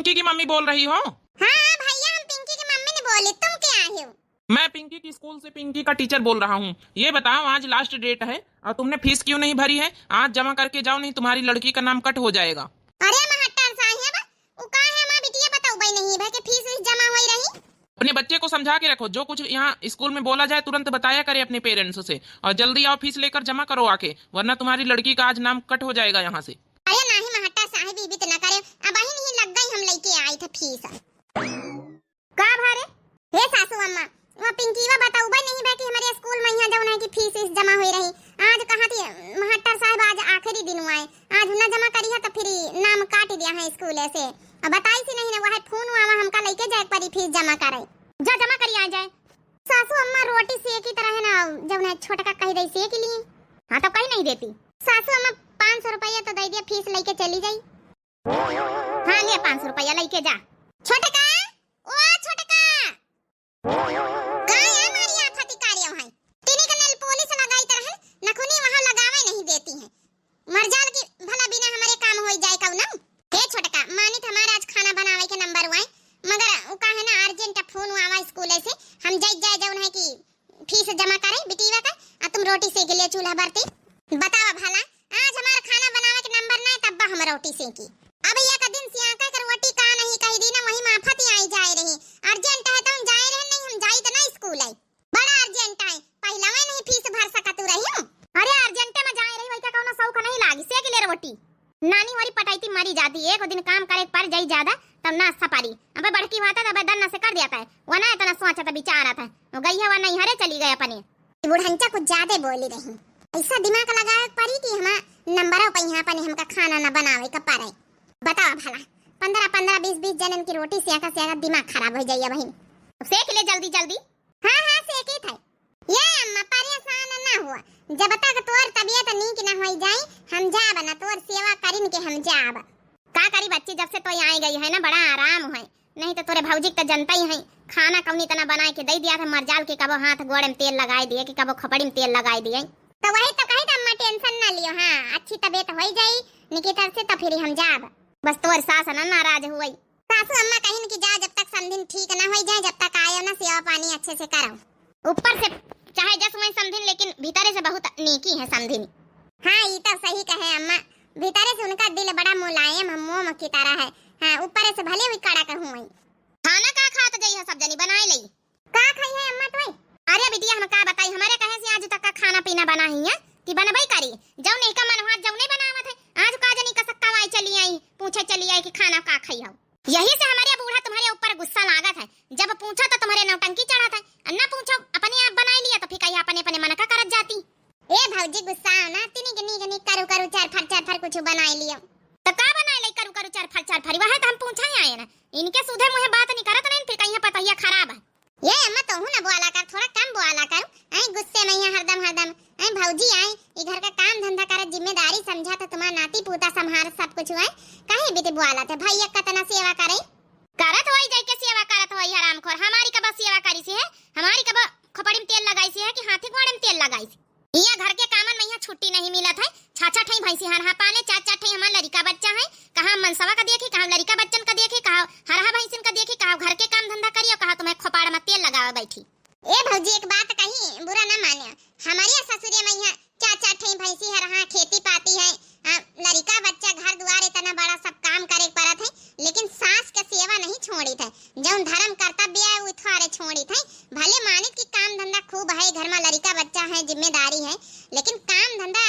पिंकी की मम्मी बोल रही हो? हाँ भैया, हम पिंकी की मम्मी ने बोली। तुम क्या आए हो? मैं पिंकी की स्कूल से पिंकी का टीचर बोल रहा हूँ। ये बताओ, आज लास्ट डेट है और तुमने फीस क्यों नहीं भरी है? आज जमा करके जाओ, नहीं तुम्हारी लड़की का नाम कट हो जाएगा। अरे महट्टर साहब, उ का है मां बिटिया बताऊ भाई नहीं भाई के फीस जमा होई रही। अपने बच्चे को समझा के रखो, जो कुछ यहाँ स्कूल में बोला जाए तुरंत बताया करे अपने पेरेंट्स से, और जल्दी आओ फीस लेकर जमा करो आके, वरना तुम्हारी लड़की का आज नाम कट हो जाएगा यहाँ से। अरे नहीं महट्टर साहब, ई भी तो ना करे। अब ही नहीं लग गई, हम लेके आई थे फीस। का भरे? हे सासू अम्मा, वो पिंकीवा बताऊ भाई नहीं भाई कि हमारे स्कूल में यहाँ जाऊँ है कि फीस जमा होई रही। आज कहाँ थी महट्टर साहब, आज आखिरी दिन हुआ है। आज ना जमा करी है तो फिर नाम काट दिया है स्कूल से। अब बताई सी नहीं ना, वह फोन हुआ हमका लेके जाए परी फीस जमा करे। जा जमा करी आ जाए। सासू अम्मा रोटी सेक की तरह है ना, जब ना छोटा का कही दई सेक ली। हाँ तो कहीं नहीं देती। सासू अम्मा 500 रुपया तो दे दिया, फीस लेके चली जाई। हाँ ले 500 रुपया लेके जा। छोटे का, ओ छोटे का, गाय हमारी आफती कार्य है। टीनी का नेल पुलिस लगाई तरह नखुनी वहां लगावे नहीं देती है। मरजाल की भला बिना हमारे काम होई जाए कऊ ना। हे छोटे का, मानित हमारा आज खाना बनावे के नंबर हुआ है, मगर उ का है ना अर्जेंट फोन हुआ स्कूल से, हम जाई जौन है कि फीस जमा करे बिटीवा का, आ तुम रोटी सेक ले चूल्हा भरते। बतावा भला, आज हमारा खाना बनावे के नंबर ना तब हम रोटी सेकी। अब ये का दिन सिया का रोटी का नहीं कही दी ना, वही माफत ही आई जाए रही। अर्जेंट है तो हम जाए रहे नहीं, हम जाई तो ना स्कूल आई। बड़ा अर्जेंट है, पहला में नहीं फीस भर सकत रही हूं। अरे अर्जेंट में जाए रही वही का कोनो सौख नहीं लागी सेक ले रोटी। नानी वाली पटाईती मरी जाती है, एक दिन काम करे पर जाई ज्यादा तब ना सफारी। अबे बड़की होता तब दन्ना से कर देता है, वना इतना सोचा था बेचारा था, वो गई है वह नहीं हरे चली गई अपने। बुढ़ंचा कुछ ज्यादा बोली रही, ऐसा दिमाग लगाए परी कि हम नंबर पे यहाँ पर हमका खाना ना बनावे का पारे। बताओ भला, 15 20 जनन की रोटी से आका दिमाग खराब हो जाइए बहन। सेक ले जल्दी जल्दी। हाँ हाँ सेके थे। ये अम्मा परेशान ना हुआ, जब तक तोर तबीयत नीक ना हो जाए हम जाब ना, तोर सेवा करिन के हम जाब। का करी बच्ची, जब से तो आई गई है ना बड़ा आराम है, नहीं तो तोरे भौजी तो जनता ही है। खाना कौनी तना बना के दे दिया था, मरजाल के कबो हाथ गोड़े में तेल लगाए दिए कि कबो खपड़ी में तेल लगाए दिए। तो वही तो कही अम्मा टेंशन ना लियो, हाँ अच्छी तबीयत हो जाई निकिता से तो फिर हम जाब। बस तोर सास ना नाराज हुई। सासू अम्मा कहिन कि जा जब तक समझिन ठीक ना हो जाए, जब तक आयो ना सेवा पानी अच्छे से करो। ऊपर से चाहे जस मैं समझिन, लेकिन भीतर से बहुत नीकी है समझिन। हाँ ये तो सही कहे अम्मा, भीतर से उनका दिल बड़ा मुलायम मोम की तरह है। हाँ ऊपर से भले हुई कड़ा कहूँ मैं। खाना का खात गई है, सब जनी बनाए लई। का खाई है अम्मा तोय? अरे बिटिया हम का बताई, हमारे कहे से आज तक का खाना पीना बना ही है कि बनबई करी। जौ नहीं का मन हाथ जौ नहीं बनावत है, आज का जनी का सक्का वाई चली आई, पूछे चली आई कि खाना का खाई हो। यही से हमारे बूढ़ा तुम्हारे ऊपर गुस्सा लागत है, जब पूछा तो तुम्हारे नौटंकी चढ़ा था, अन्ना पूछो अपने आप बनाई लिया तो फिर कहीं अपने अपने मन का करत जाती। ए भौजी गुस्सा ना, तिनी गनी करू चार फर कुछ बनाई लियो। तो का बनाई ले करू चार फर वह तो हम पूछा ही आए ना, इनके सुधे मुझे बात नहीं करत नहीं, फिर कहीं पता ये खराब है। ये अम्मा तो हूं ना बोला कर, थोड़ा कम बोला कर। आई गुस्से में यहाँ हरदम आई भौजी आई ये घर का काम धंधा कर, जिम्मेदारी समझा तो तुम्हारा नाती पोता संभार सब कुछ हुआ। काहे बेटे बोला थे भैया कतना सेवा करे, करत होई जाई के सेवा करत होई हरामखोर। हमारी कब सेवा करी से है, हमारी कब खपड़ी में तेल लगाई से है कि हाथी गोड़े में तेल लगाई से। यहाँ घर के कामन में यहाँ छुट्टी नहीं मिलत है, छाछा ठई भैंसी हरहा पाने, चाचा ठई हमार लड़का बच्चा है, कहां मनसवा का देखी, कहां लड़का बच्चन का देखी, कहां हरहा भैंसिन का देखी, कहां घर के काम धंधा करियो, कहां तुम्हें खोपाड़ में तेल लगावे बैठी। ए भौजी एक बात कही बुरा ना मानियो, हमारी ससुरे में यहाँ चाचा ठई भैंसी हरहा खेती पाती है, लड़का बच्चा घर द्वार इतना बड़ा सब काम करे परत है, लेकिन सास के सेवा नहीं छोड़ी थे। जौन धर्म कर्तव्य है वो थारे छोड़ी थे। भले मानित की काम धंधा खूब है, घर में लड़का बच्चा है, जिम्मेदारी है, लेकिन काम धंधा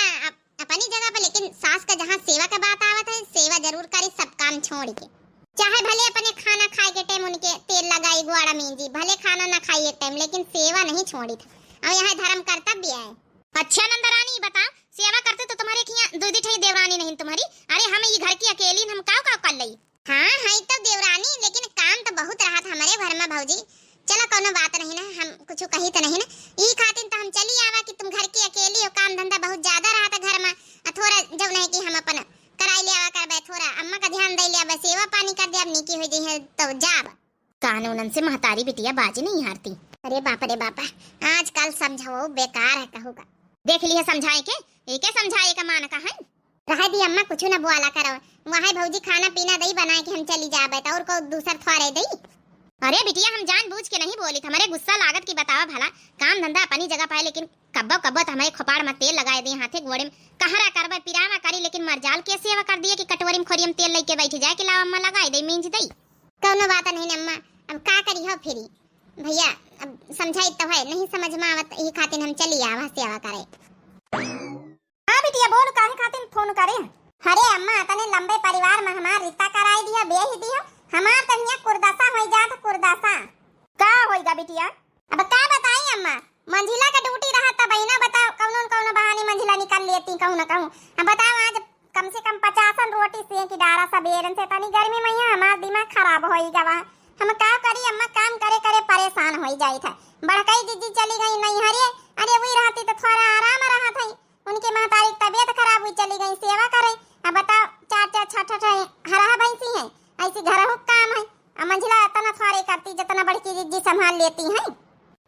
अपनी जगह पर, लेकिन सास का जहाँ सेवा का बात आवत है, सेवा जरूर करी सब काम छोड़ के। चाहे भले अपने खाना खाए के टाइम उनके तेल लगाई गुआड़ा मींजी, भले खाना ना खाई एक टाइम, लेकिन सेवा नहीं छोड़ी थी। और यहाँ धर्म कर्तव्य है। अच्छा नंदरानी बता, सेवा करते तो तुम्हारे किया दूधी ठई देवरानी नहीं तुम्हारी? अरे हम ये घर की अकेली हम काव कर लई। हाँ है तो देवरानी, लेकिन काम तो बहुत रहा था हमारे घर में भौजी। चलो कोनो बात नहीं ना, हम कुछ कही तो नहीं ना, ई खातिर तो हम चली आवा कि तुम घर की अकेली हो, काम धंधा बहुत ज्यादा रहा था घर में, थोड़ा जब नहीं कि हम अपन कराई ले आवा करबे, थोड़ा अम्मा का ध्यान दे ले, सेवा पानी कर दे, अब नीकी हो जाई है तो जाब। कानूनन से महतारी बिटिया बाजी नहीं हारती। अरे बापा आजकल समझाओ बेकार है कहूगा। देख लिए समझाए के, एके समझाए का मान का है। रह दी अम्मा, कुछ ना बोला करो। वहां भौजी खाना पीना दई बनाए कि हम चली जाबे त और को दूसर थोड़े दई। अरे बिटिया, हम जानबूझ के नहीं बोली, हमारे गुस्सा लागत की बतावा भला। काम धंधा अपनी जगह पाए, लेकिन कब्बो कब्बो तो हमारे खोपाड़ में तेल लगाए दी, हाथे गोड़े में कहरा करबे पिरावा करी, लेकिन मरजाल के सेवा कर दिए कि कटोरी में खोरियम तेल लेके बैठ जाए कि लाओ अम्मा लगाई दई मींज दई। कौनो बात नहीं अम्मा, अब का करी हो फिरी भैया, अब समझाई तो है, नहीं समझ में आवत ही खातिर हम चली आवा सेवा करे। हां बिटिया बोल, काहे खातिर फोन करे? अरे अम्मा, तने लंबे परिवार में हमार रिश्ता कराई दिया, बेही दिया, हमार तनिया कुरदासा होई जात, कुरदासा का होईगा बिटिया? अब का बताई अम्मा, मंझिला का ड्यूटी रहा त बहिना बताओ, कौनो कौनो बहाने मंझिला निकाल लेती कहूं ना कहूं। अब बताओ, आज कम से कम 50 रोटी से की डारा सबेरन से, तनी गर्मी में यहाँ हमार दिमाग खराब होईगा। वहां हम का करी अम्मा, काम करे करे परेशान होई जाई था। बड़कई दीदी चली गई नहीं, अरे वही रहती तो थोड़ा आराम रहा था। उनके महतारी तबीयत खराब हुई, चली गई सेवा करे। अब बताओ, 4 6 हरा भैंसी है, ऐसी घर हो काम है, मंझिला इतना थोड़े करती जितना बड़की दीदी संभाल लेती है।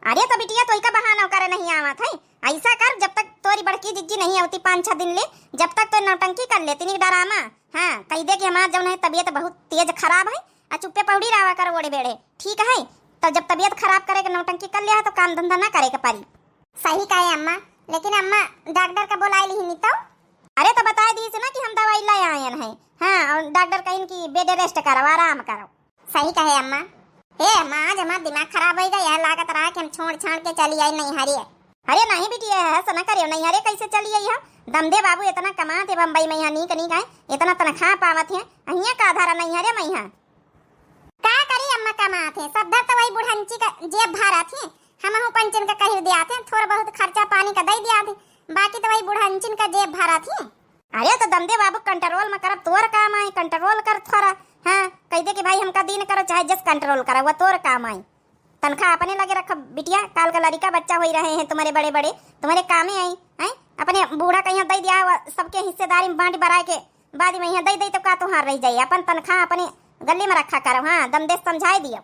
अरे तो बिटिया, तो का बहाना करे नहीं आवत है, ऐसा कर, जब तक तोरी बड़की दीदी नहीं होती 5 6 दिन ले, जब तक तो नौटंकी कर लेती नहीं डरामा। हां, कह दे कि हमार जौन है तबीयत बहुत तेज खराब है, आ चुप्पे पौड़ी रहा कर ओड़े बेड़े, ठीक है? तो जब तबीयत खराब करे के नौटंकी कर लिया तो काम धंधा ना करे के पारी। सही कहे अम्मा, लेकिन अम्मा डॉक्टर का बुला ली नहीं तो? अरे तो बता दी से ना कि हम दवाई ले आए हैं। हां, और डॉक्टर कहीं की बेड रेस्ट करो, आराम करो। सही कहे अम्मा। ए अम्मा, आज हमारा दिमाग खराब हो गया, लागत रहा कि हम छोड़ छाड़ के चली आई नहीं हरी। अरे नहीं बिटिया, ऐसा ना करियो, नहीं हरे कैसे चली आई है? दमदे बाबू इतना कमाते बम्बई में, यहाँ नीक नीक है, इतना तनख्वाह पावत है, अहिया का आधार नहीं हरे मैं यहाँ का करी अम्मा, कमाते सब धर तो वही बुढ़ंची का जेब भरत है, हम हूं पंचन का कही दिया थे, थोड़ा बहुत खर्चा पानी का दे दिया थे, बाकी तो वही बुढ़ंचिन का जेब भरत है। अरे तो दमदे बाबू कंट्रोल में करब, तोर काम आई, कंट्रोल कर थोड़ा। हाँ, कह दे कि भाई हमका दिन करो चाहे जस कंट्रोल करो, वो तोर काम आई। तनख्वाह अपने लगे रख बिटिया, काल का लड़का बच्चा हो रहे हैं तुम्हारे बड़े बड़े, तुम्हारे कामे आई हैं। अपने बूढ़ा का यहाँ दे दिया, सबके हिस्सेदारी में बांट बराए के बाद में यहाँ दे दे तो का तुहार रह जाइए, अपन तनख्वाह अपने गले में रखा करो। हाँ, दमदे समझाई दियो।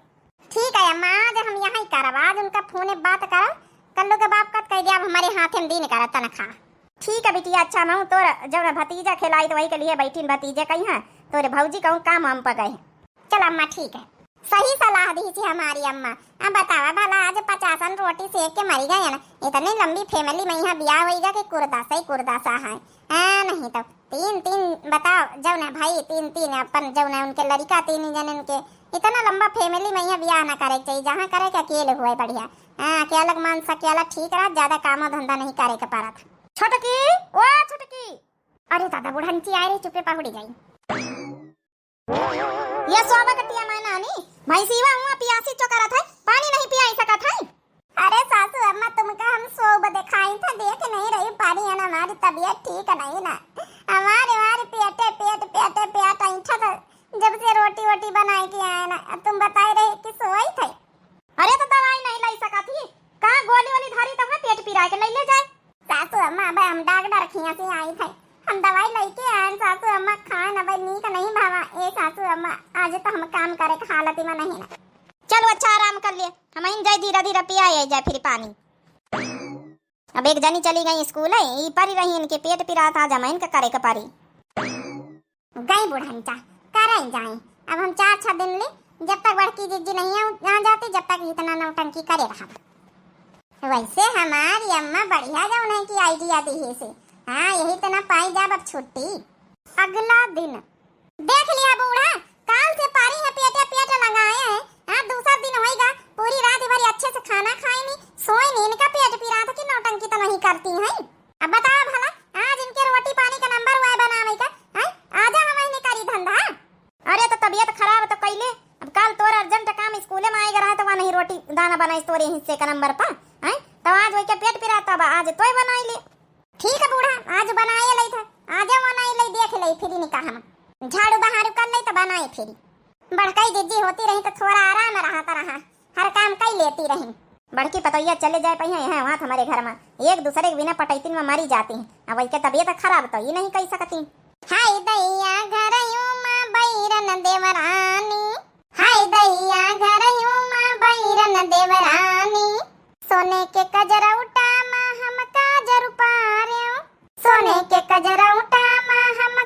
ठीक है अम्मा, आज हम यहाँ ही करब, आज उनका फोन बात करब, कल्लू के बाप कत कह दिया हमारे हाथ में दिन करा तनख्वाह। ठीक है बिटिया, अच्छा मैं तोर जब भतीजा खिलाई तो वही के लिए बैठी भतीजे कही है, तोरे भौजी कहूँ काम हम पर गए। चल अम्मा ठीक है, सही सलाह दी थी हमारी अम्मा। अब बतावा भला, आज 50 रोटी सेक के मरी गए ना, इतनी लंबी फैमिली में यहाँ ब्याह होगा कि कुरदासा ही कुरदासा है। नहीं तो 3 बताओ, जब ना भाई 3 अपन जब ना उनके लड़का 3 जन उनके, इतना लंबा फैमिली में यहाँ ब्याह ना करे चाहिए, जहाँ करे के अकेले हुए बढ़िया। अकेला मान सकेला ठीक रहा, ज्यादा काम धंधा नहीं करे के पारा था। छोटकी, ओ छोटकी, अरे दादा बुढ़ंची आ रही, चुपे पहुड़ी गई। ये सोवा कटिया मैं नानी भाई सीवा हुआ पियासी चोकरा था, पानी नहीं पियाई सकत है। अरे सासू अम्मा, तुमका हम सोब दिखाई था, देख नहीं रही पानी है ना, हमारी तबीयत ठीक नहीं ना, हमारे पेट ऐठा था जब से रोटी बनाई के आए ना, तुम बताई रहे कि सोई थे। अरे तो दवाई नहीं लाई सकत ही, कहां गोली वाली धारी तो पेट पिराए के ले जाए। सासू अम्मा, अब हम डॉक्टर खिया से आई थे, हम दवाई लेके आए सासू अम्मा, खान अब नीक नहीं भावा। ए सासू अम्मा, आज तो हम काम करे के हालत में नहीं ना। चलो अच्छा, आराम कर लिए, हम इन जाए धीरे धीरे पिया जाए फिर पानी। अब एक जनी चली गई स्कूल है, ई परी रही, इनके पेट पिरा था, जमाइन का करे के पारी गई बुढ़ंचा करे जाए। अब हम 4 6 दिन ले, जब तक बड़की जीजी नहीं आ जाती, जब तक इतना नौटंकी करे रहा। वैसे हमारी अम्मा बढ़िया जौन है की आइडिया दी से। हाँ, यही तो ना पाई जाब अब छुट्टी। अगला दिन देख लिया बूढ़ा, काल से पारी है, पेट लगाए हैं। हाँ, दूसरा दिन होएगा, पूरी रात भर अच्छे से खाना खाए नहीं, सोए नहीं, इनका पेट पिरा था कि नौटंकी तो नहीं करती हैं। अब बताओ भला, आज इनके रोटी पानी का नंबर हुआ है बनावे का, आजा हम नहीं करी धंधा। अरे तो तबीयत खराब तो कैले, अब काल तोर अर्जेंट काम स्कूले में आएगा रहा तो वहाँ नहीं रोटी दाना बनाई तोरे हिस्से का नंबर पर, तो आज वही के पेट पिरा, तब आज तोय बनाई ले। ठीक है बूढ़ा, आज बनाए लई था, आजा बनाई लई, देख लई फिर निकाह हम झाड़ू बहारू कर लई तो बनाए फिर। बड़कई जिद्दी होती रही तो थोड़ा आराम रहा, हर काम कई लेती रही। बड़की पतैया चले जाए पहिया है वहाँ हमारे घर में, एक दूसरे के बिना पटैतिन में मरी जाती हैं। अब वही के तबीयत खराब तो ये नहीं कह सकती। हाय दैया घरयू मां बैरन देवरानी, हाय दैया घरयू मां बैरन देवरानी, सोने के कजरौटा मां हम काजर पार्यो, सोने के कजरौटा मां हम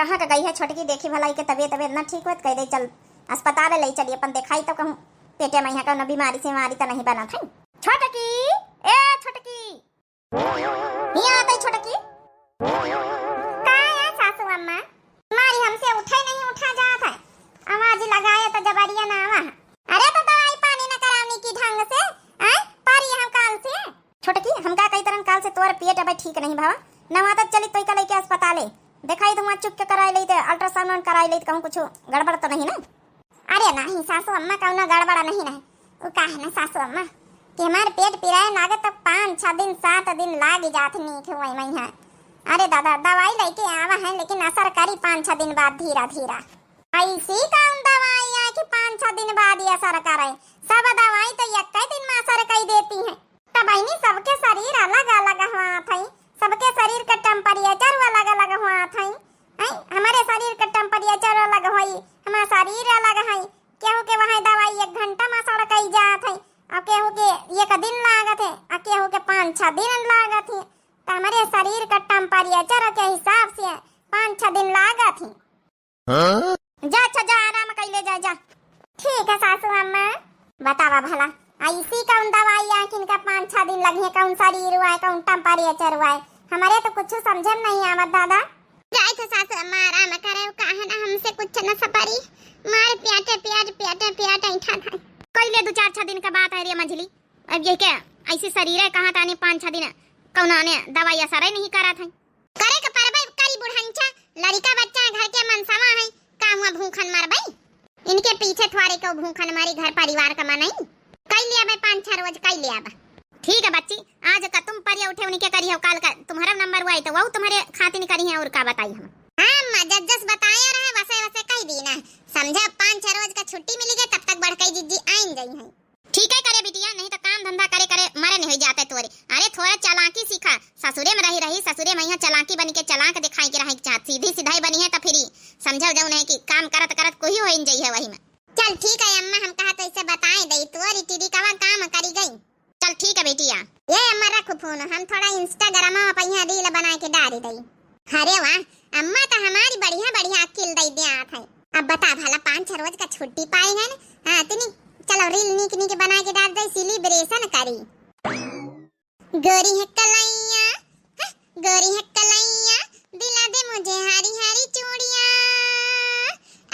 कहाँ का गई है छोटकी, देखी भलाई के तबियत तबियत ना ठीक होत, कह दे चल अस्पताल ले चलिए अपन दिखाई तो कहूँ पेटे में यहाँ का बीमारी से बीमारी तो नहीं बना था। छोटकी, ए छोटकी, यहाँ आते छोटकी। का है सासू अम्मा, तुम्हारी हमसे उठे नहीं उठा जात है, आवाज लगाए तो जबरिया ना आवा। अरे तो दवाई पानी न करावनी की ढंग से, पारी हम काल से। छोटकी हमका कई तरह काल से तोर पेट अब ठीक नहीं भावा, नवा तक चली तो लेके अस्पताल दिखाई तो वहाँ चुप के कराई ली, अल्ट्रासाउंड कराई ली, कहूँ कुछ गड़बड़ तो नहीं ना। अरे नहीं सासू अम्मा, कहूँ गड़बड़ नहीं है, वो का है ना सासू अम्मा कि हमारे पेट पिराए लागत तक 5-6 दिन 7 दिन लाग जात नहीं वही मैं है। अरे दादा दवाई लेके आवा है लेकिन असर करी 5-6 दिन बाद धीरा धीरा। ऐसी कौन दवाई है कि 5-6 दिन बाद ही असर करे, सब दवाई तो एक दिन में असर कर देती है। तब बहनी सबके शरीर अलग अलग हुआ था, सबके शरीर का टेम्परेचर अलग अलग हुआ था। हमारे शरीर का टेम्परेचर अलग हुई, हमारा शरीर अलग है, केहू के वहाँ दवाई 1 घंटा में असर कर जात है, और केहू के 1 दिन लागत है, और केहू के 5-6 दिन लागत है। तो हमारे शरीर का टेम्परेचर के हिसाब से 5-6 दिन लागत है। जा अच्छा जा आराम कर ले जा। ठीक है सासू अम्मा, बतावा भला ऐसी कौन दवाई है कि इनका 5-6 दिन लगे, कौन शरीर हुआ है, कौन टेम्परेचर हुआ है, हमारे तो कुछ समझे नहीं आवत दादा। जाए तो सासू अम्मा आराम करे, कहा ना हमसे कुछ न सपारी, मारे प्याटे ऐठा था। कई ले 2-4-6 दिन का बात है रे मंझली, अब ये क्या ऐसी शरीर है, कहाँ ताने 5-6 दिन कौन ने दवाई असर नहीं करा था। करे के परबई करी बुढ़ंचा, लड़का बच्चा घर के मनसवा है, का हुआ भूखन मार भाई, इनके पीछे थोड़े को भूखन मारी घर परिवार का मनाई कई लिया भाई 5-6 रोज कई लिया बा। ठीक है बच्ची, आज का तुम परिया उठे उनके करी हो, काल का तुम्हारा नंबर हुआ है तो वो तुम्हारे खातिर करी है, और का बताई हम। हां जस बताया रहे वैसे वैसे कह दी ना, समझा 5-6 रोज का छुट्टी मिली गई, तब तक बढ़ के जिद्दी आइन गई है। ठीक है करे बिटिया, नहीं तो काम धंधा करे करे मरे नहीं हो जाते तोरे। अरे थोड़ा चालाकी सीखा, ससुरे में रही ससुरे में यहाँ चालाकी बन के चलाक दिखाई के रहे चाहत, सीधी सीधाई बनी है तो फिर समझो जाऊ नहीं कि काम करत करत कोई हो इन जाई है वही में। चल ठीक है अम्मा, हम कहा तो इसे बताए दई, तोरी टीडी का काम करी गई। चल ठीक है बेटिया, ये अम्मा रखो फोन, हम थोड़ा इंस्टाग्राम में पहिया रील बना के डाल दई। अरे वाह अम्मा तो हमारी बढ़िया अकिल दई दियात है। अब बता भला 5-6 रोज का छुट्टी पाई है ना, हां तनी चलो रील निक बना के डाल दई, सेलिब्रेशन करी। गोरी है कलैया, गोरी है कलैया, दिला दे मुझे हरी हरी चूड़ियां,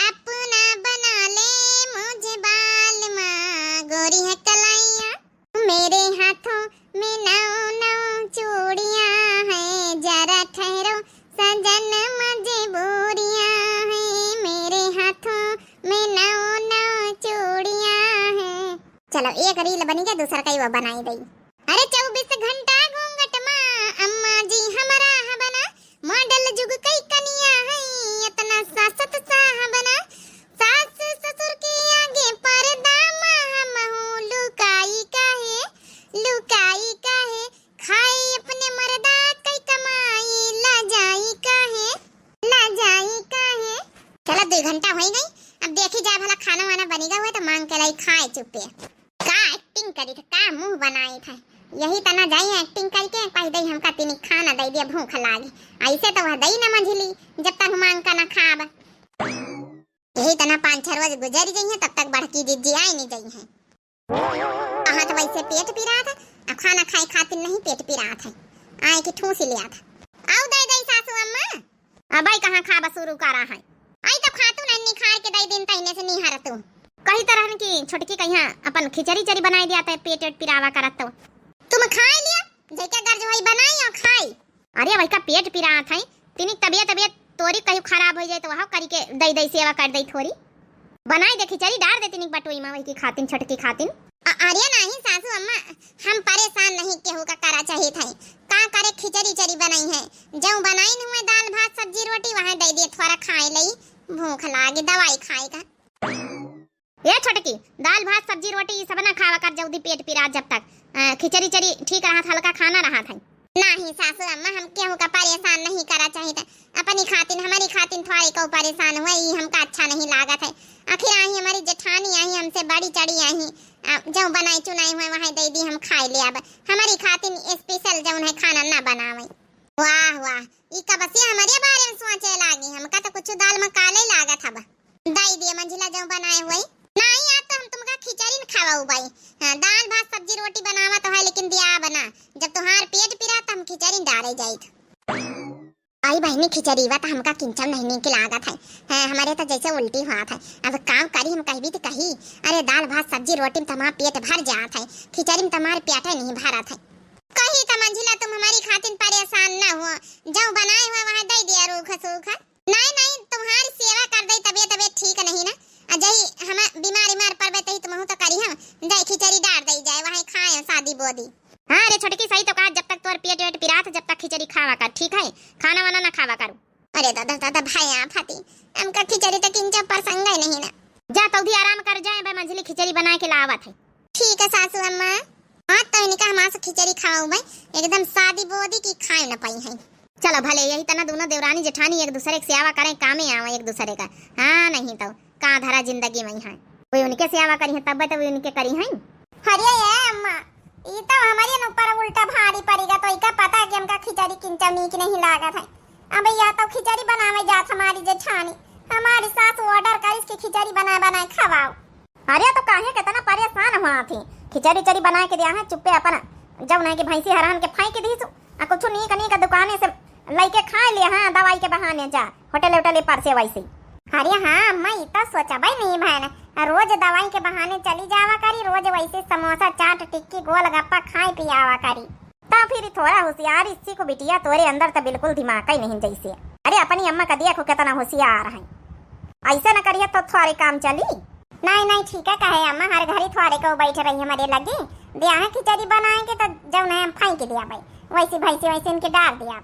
अपना बना ले मुझे बाल माँ। गोरी है कलैया, मेरे हाथों में 9 चूड़ियां हैं, जरा ठहरो सजन मजबूरियां हैं, मेरे हाथों में 9 चूड़ियां हैं। चलो एक रील बनी गई, दूसरा कई वो बनाई गई। अरे 24 घंटा घूंघट माँ, अम्मा जी हमारा बना, मॉडल जुग कई कनिया है, इतना सासत साह बना, सास ससुर के आगे पर्दा महू लुकाई काहे, खाए अपने मर्दा कई कमाई, लजाई काहे। चलो 2 घंटा हो गई, अब देखी जाए भला खाना वाना बनेगा हुआ तो मांग के लाई खाए चुपे। का एक्टिंग करी था, का मुंह बनाई था, यही तना जाई एक्टिंग करके कह दई हमका तिनी खाना दे दिया भूख लागी, ऐसे तो वह दई ना मंझली जब तक मांग का ना खाब। यही तना 5-6 रोज गुजर गई है, तब तक बड़की दीदी आई नहीं गई है। कहा तो वैसे पेट पी रहा था, अब खाना खाए खातिर नहीं पेट पी रहा था, आए कि ठूस लिया था। आओ दे दई सासू अम्मा, अब आई कहां खाबा शुरू करा है, आई तो खातू नहीं निखार के दई दिन तइने से नहीं हरतू। कही तरह की छोटकी कहिया अपन खिचड़ी बनाई दिया था, पेट पिरावा करत तो तुम खा लिया, जैके गर्ज होई बनाई और खाई। अरे वही का पेट पी रहा था, तिनी तबियत तोरी कहीं खराब हो जाए तो वह करी के दई सेवा कर दई, थोड़ी बनाई दे खिचड़ी डाल दे तिनी बटोई में, वही की खातिन छोटकी खातिन। अरे नहीं सासू अम्मा, हम परेशान नहीं केहू का करा चाहिए था, का करे खिचड़ी बनाई है, जो बनाई न हुए दाल भात सब्जी रोटी वहां दे दिए, थोड़ा खाए लई, भूख लागे दवाई खाए का। ये छोटकी दाल भात सब्जी रोटी सब ना खावा कर, जल्दी पेट पिरा, जब तक खिचड़ी ठीक रहा था, हल्का खाना रहा था। नहीं सासू अम्मा, हम केहू का परेशान नहीं करा चाहिए था, अपनी खातिन हमारी खातिन थोड़ी को परेशान हुआ, ये हमका अच्छा नहीं लागत है। आखिर आई हमारी जेठानी आई, हमसे बड़ी चढ़ी आई, जो बनाई चुनाई हुए वहां दे दी, हम खाई लिया। हमारी खातिन स्पेशल जो है खाना ना बनावे। वाह वाह, ई का बस ये हमारे बारे में सोचे लागी, हमका तो कुछ इतनी खिचड़ी हुआ तो हमका किंचन नहीं के लागत है। हमारे तो जैसे उल्टी हुआ था। अब काम करी हम कहीं भी तो कही, अरे दाल भात सब्जी रोटी में तमार पेट भर जात है, खिचड़ी में तमार पेट नहीं भरा था। कही तो मंजिला तुम हमारी खातिर परेशान न हो, जो बनाए हुआ वहाँ दे दिया रूखा सूखा। नहीं तुम्हारी सेवा कर दे, तबियत ठीक नहीं ना, अजय हम बीमार पड़बे तही तुम तो करी हम दे खिचड़ी डाल दे जाए वहाँ खाए शादी बोदी। हाँ रे छोटकी सही तो कहा, जब तक तोर पेट वेट पिरात जब तक खिचड़ी खावा कर, ठीक है, खाना वाना ना खावा करू। अरे दादा भाई आप फाती हमका खिचड़ी तक इंचा प्रसंग ही नहीं ना, जा तो भी आराम कर जाए, भाई मंझली खिचड़ी बना के लावत है। ठीक है सासू अम्मा, हाँ तो इनका हमारे खिचड़ी खाओ भाई, एकदम शादी बोदी की खाए न पाई है। चलो भले यही तना दोनों देवरानी जेठानी एक दूसरे की सेवा करें, कामे आवे एक दूसरे का। हाँ नहीं तो कहाँ धरा जिंदगी में है, कोई उनके सेवा करी है तब तो उनके करी है। हरिया ये अम्मा ये तो हमारे ऊपर उल्टा भारी पड़ेगा, तो इका पता है कि हमका खिचड़ी किंचा नीक नहीं लागत है। अब या तो खिचड़ी बनावे जात हमारी जेठानी, हमारी सास ऑर्डर कर इसकी खिचड़ी बनाए खवाओ। अरे तो काहे कितना परेशान हुआ थी, खिचड़ी बना के दिया है चुप्पे अपना, जब नहीं कि भैंसी हरान के फाई के दी सु कुछ नीक दुकाने से लइके खा लिया। हाँ दवाई के बहाने जा होटल पर से वैसे। अरे हाँ मैं इतना सोचा भाई नहीं बहन, रोज दवाई के बहाने चली जावा करी, रोज वैसे समोसा चाट टिक्की गोलगप्पा खाए पियावा करी। तो फिर थोड़ा होशियार इसी को बिटिया, तोरे अंदर तो बिल्कुल दिमाग ही नहीं जैसे। अरे अपनी अम्मा का देखो कितना होशियार है, ऐसा न करिए तो थोड़े काम चली। नहीं ठीक है कहे अम्मा, हर घड़ी थोड़े को बैठे रही हमारे लगे दिया है खिचड़ी बनाएंगे तो जब नहीं हम फाई के दिया भाई वैसे वैसे इनके डाल दिया।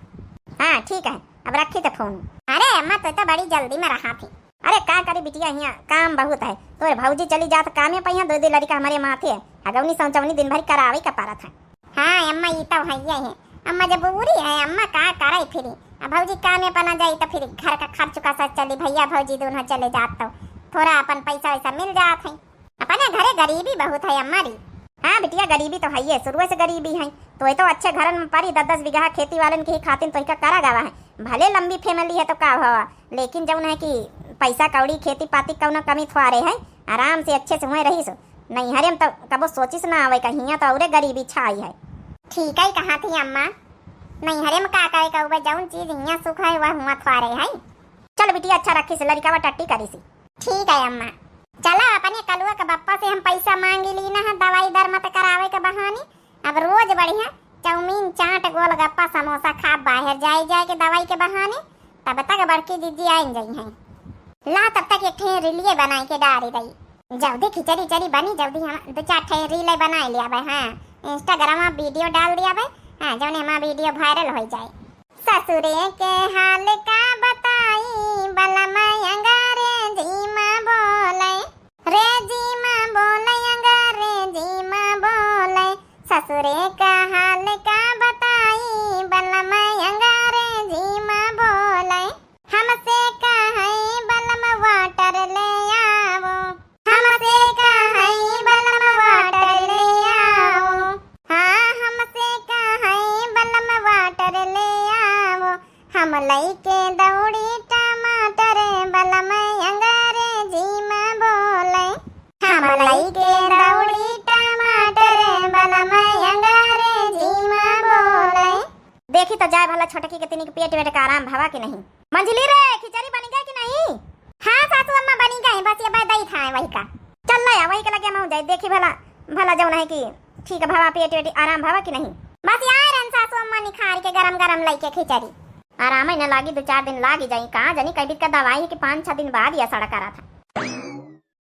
हाँ ठीक है अब रखी तो फोन। अरे अम्मा तो बड़ी जल्दी में रहा थी। अरे क्या करी बिटिया, यहाँ काम बहुत है, तो भौजी चली जात काम में पहिया, दो लड़का हमारे माथे है, अगवनी सौचवनी दिन भर करावे का पारा था। हाँ अम्मा ये तो है अम्मा, जब बुरी है अम्मा का करे फिर भौजी काम में पना जाये तो फिर घर का खर्च का सब चली, भैया भौजी दोनों चले जात तो थोड़ा अपन पैसा वैसा मिल जात है। अपने घरे गरीबी बहुत है हमारी। हाँ बिटिया गरीबी तो है, शुरू से गरीबी है, तो अच्छे घर में परी 10 बीघा खेती वालन की खातिर तो करा गवा है, भले लंबी फैमिली है तो का हुआ, लेकिन जब है कि पैसा कौड़ी खेती पाती कौन कमी थोड़े है, आराम से अच्छे से हुए रही सो। नहीं हरे तो कबो सोचिस ना आवे कहीं तो और गरीबी छाई है। ठीक है कहा थी अम्मा, नहीं हरे में का करे कहूँ जौन चीज यहाँ सुख है वह हुआ थोड़े है। चल बिटिया अच्छा रखी से लड़का टट्टी करी सी। ठीक है अम्मा, चला अपने कलुआ के बप्पा से हम पैसा मांगी ली ना है दवाई दर मत करावे के बहाने, अब रोज बढ़िया चाउमीन चाट गोलगप्पा समोसा खा बाहर जाए के दवाई के बहाने, तब तक बड़की दीदी आ गई है। ला तब तक एक रीलिए बनाई के डाली रही, जल्दी खिचड़ी बनी, जल्दी हम 2-4 रीले बना लिया भाई। हाँ इंस्टाग्राम में वीडियो डाल दिया भाई, हाँ जौन हमारा वीडियो वायरल हो जाए। ससुरे के हाल का बताई बलमा अंगारे जीमा बोले, रे जीमा बोले अंगारे जीमा बोले, ससुरे का हाल का बताई बलमा अंगारे जीमा बोले, हमसे कहे बलम वाटर ले आओ, हमसे कहे बलम वाटर ले आओ, हाँ हमसे कहे बलम वाटर ले आओ, हम लइके दौड़ी टमाटर बलम अंगारे जीमा बोले, हम लइके दौड़ी टमाटर बलम अंगारे जीमा बोले। देखी तो जाए भला छोटकी के तिनी के पेट वेट का आराम भावा कि नहीं। मंजली रे खिचड़ी बनी गई कि नहीं? हाँ सासू अम्मा बनी गई, बस ये दही था वही का। चल ना वही के लगे हम जाए देखी भला जौन है कि ठीक है भावा पेट वेट आराम भावा कि नहीं। बस यार रन सासू अम्मा निखार के गरम लइके खिचड़ी आराम ही न लागी, 2-4 दिन लागी जाई, कहाँ जानी कई का दवाई के 5-6 दिन बाद यह सड़क आ रहा था।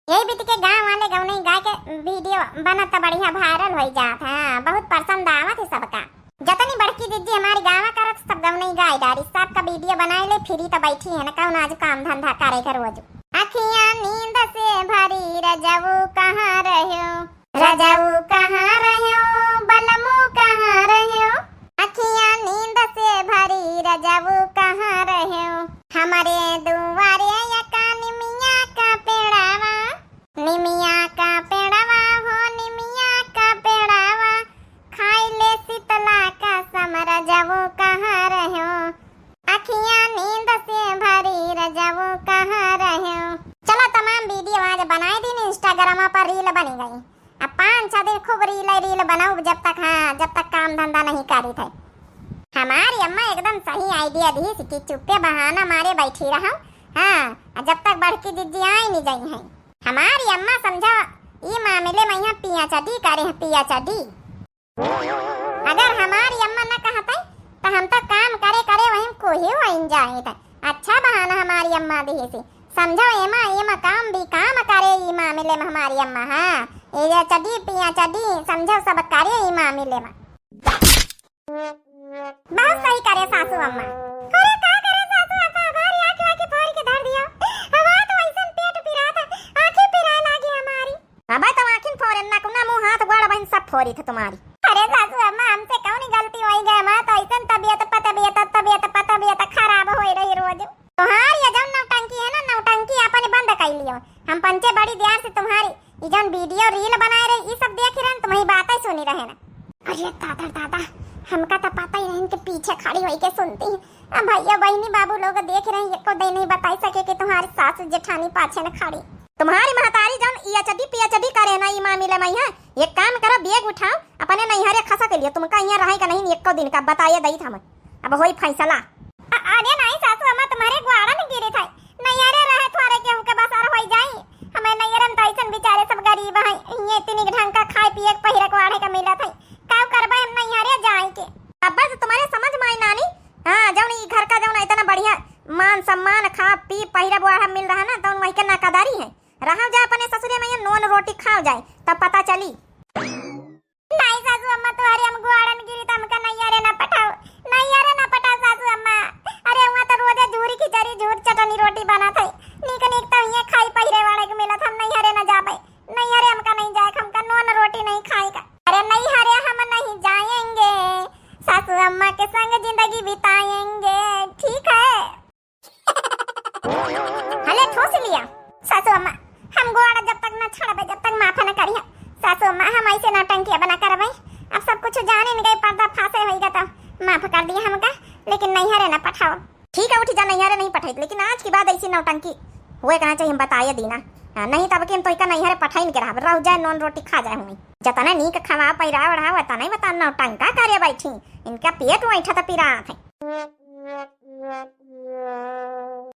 यही बीत के गाँव वाले गौने गाय के वीडियो बनत बढ़िया वायरल हो जात है, बहुत पसंद आवत है सबका। जतनी बड़की दीदी हमारी गाँव करत सब गौने गाय डारी सबका वीडियो बनाए ले, फ्री तो बैठी है न कौन आज काम धंधा करे कर रोज। अखियां नींद से भरी रजऊ कहाँ रहो, रजऊ कहाँ रहो, बलमू कहाँ रहो, अखियां नींद से भरी रजऊ कहाँ रहो, हमारे दुआरे यका निमिया का पेड़ावा, निमिया का पेड़ावा हो निमिया का पेड़ावा, खाई ले शीतला का समर रजऊ कहाँ रहो, अखियां नींद से भरी रजऊ कहाँ रहो। चलो तमाम वीडियो आज बनाई दी, इंस्टाग्राम पर रील बनी गई, अब 5-6 दिन खूब रील बनाओ जब तक काम धंधा नहीं करी थे। हमारी अम्मा एकदम सही आइडिया दी कि चुप्पे बहाना मारे बैठी रहा। हाँ, जब तक बड़की दीदी आई नहीं गई है। हमारी अम्मा समझा ये मामले में यहाँ पिया चढ़ी करे हैं, पिया चढ़ी। अगर हमारी अम्मा न कहते तो हम तो काम करे करे वहीं को ही वहीं जाए थे। अच्छा बहाना हमारी अम्मा दी से, समझो एमा काम भी काम करे ये मामले में हमारी अम्मा। हाँ, ये चढ़ी पिया चढ़ी समझो सब करे ये मामले में। बहुत सही करे सासू अम्मा। अरे का करे सासू अम्मा, हमारी आंखें फोड़ के धर दिया। हमारा तो ऐसा पेट पिरा था, आंखें पिराए लागी हमारी। अब तो आंखें फोड़े ना कुना मुंह हाथ गोड़ बहन सब फोड़ी थे तुम्हारी। अरे सासू अम्मा हमसे कौन गलती होई गई, हमारा तो ऐसा तबीयत खराब होई रही रोज। तुम्हारी ये जौन नौटंकी है ना, नौटंकी अपने बंद कर लियो। हम पंचे बड़ी ध्यान से तुम्हारी ये जौन वीडियो रील बनाए रहे ये सब देख रहे, तुम्हारी बातें सुनी रहे ना। अरे दादा हमका तो पता ही नहीं कि पीछे खड़ी होई के सुनती है। अब भैया बहनी बाबू लोग देख रहे हैं, एको दे नहीं बता सके कि तुम्हारी सासू जेठानी पाछे न खड़ी। तुम्हारी महतारी जौन इया चढ़ी पिया चढ़ी करे ना ये मामले में। यहाँ एक काम करो, बैग उठाओ अपने नैहरे खसा के लिए। तुमका यहाँ रहेगा नहीं एको दिन का, बताइए दई था। अब होई फैसला। अरे नहीं सासू अम्मा, तुम्हारे ग्वाड़ा में गिरे थे। नैहरे रहे थोड़े के उनके बस और होई जाई। हमें नैहरे में तैसन बेचारे सब गरीब हैं, ये इतनी ढंग का खाए पिए पहिरे ग्वाड़े का मिला था। का करबे हम नैहरे जाए के। अब बस तुम्हारे समझ में आई नानी। हां, जौन ई घर का जौन इतना बढ़िया मान सम्मान खा पी पहिरा ग्वाड़ा मिल रहा ना, तो वही के नाकादारी है। रहा जा अपने ससुरे में नॉन रोटी खाओ जाए तब पता चली। नहीं सासू अम्मा, तुम्हारे हम ग्वाड़ा में गिरी तो हमका नैहरे ना पठाओ, नैहरे ना पठाओ सासू अम्मा। अरे वहां तो रोजे झूरी खिचड़ी झूर चटनी रोटी बना थे, नीक तो ये खाई पहिरे वाले के मिला था। हम नैहरे ना जा पाए, नैहरे हमका नहीं जाए, हमका नॉन रोटी नहीं खाएगा। अरे नैहरे हम नहीं जाएंगे, सासू अम्मा के संग जिंदगी बिताएंगे, ठीक है। हले ठोस लिया सासू अम्मा, हम गोड़ा जब तक न छड़बे जब तक माफ न करिए सासू अम्मा। हम ऐसे नौटंकियां बना कर भाई, अब सब कुछ जाने नहीं गए, पर्दा फांसे होएगा तो माफ कर दिया हमका, लेकिन नैहरे ना पठाओ। ठीक है, उठ जा, नैहरे नहीं पठाई, लेकिन आज की बाद ऐसी नौटंकी हुए कहना चाहिए, हम बताइए दीना। नहीं तब कि तो इका नैहरे पठाई नहीं करा, रह जाए नॉन रोटी खा जाए हुई। जतना नीक खवा पैरा बढ़ावा तना ही बता नौटंका करे बैठी, इनका पेट वैठा तो पिरा थे।